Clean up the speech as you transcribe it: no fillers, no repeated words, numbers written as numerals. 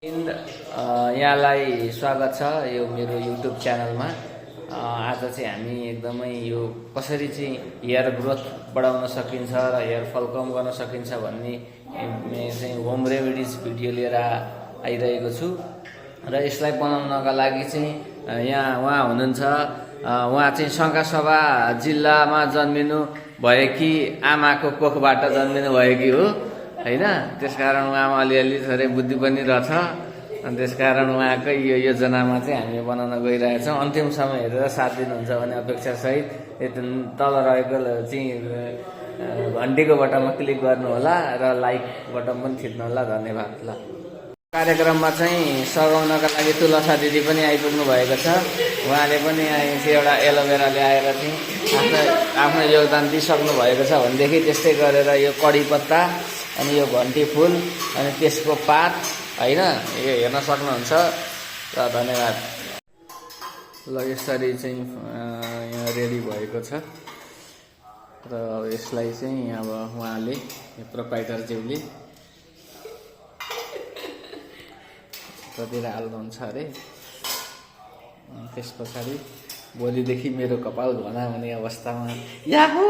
यहाँलाई स्वागत छ यो मेरो युट्युब च्यानलमा। आज चाहिँ हामी एकदमै यो कसरी चाहिँ हेयर ग्रोथ बढाउन सकिन्छ र हेयर फल कम गर्न सकिन्छ भन्ने चाहिँ होम रेमेडिज भिडियो लिएर आइरहेको छु। र यसलाई बनाउनका लागि चाहिँ यहाँ उहाँ हुनुहुन्छ। उहाँ चाहिँ शङ्खसभा जिल्लामा जन्मिनु भएकी आमाको कोखबाट जन्मिनु भएकी हो हैन। त्यसकारण उहाँमा अलिअलि थोरै बुद्धि पनि रहेछ। अनि त्यसकारण उहाँकै यो योजनामा चाहिँ हामी बनाउन गइरहेछौँ। अन्तिम समय हेरेर साथ दिनुहुन्छ भने अपेक्षासहित तल रहेको चाहिँ घन्टीको बटनमा क्लिक गर्नुहोला र लाइक बटन पनि थिच्नु होला। धन्यवाद। ल, कार्यक्रममा चाहिँ सघाउनका लागि तुलसा दिदी पनि आइपुग्नु भएको छ। उहाँले पनि चाहिँ एउटा एलोभेरा ल्याएर चाहिँ आफ्नो योगदान दिइसक्नु भएको छ। भनेदेखि त्यस्तै गरेर यो कडी पत्ता अनि यो घन्टी फुल अनि त्यसको पात हैन, यो हेर्न सक्नुहुन्छ। र धन्यवाद। ल, यसरी चाहिँ यहाँ रेडी भएको छ र यसलाई चाहिँ अब उहाँले प्रोप्राइटर ज्यूले कतिर हाल्नुहुन्छ अरे। त्यस पछाडि भोलिदेखि मेरो कपाल घना हुने अवस्थामा याहू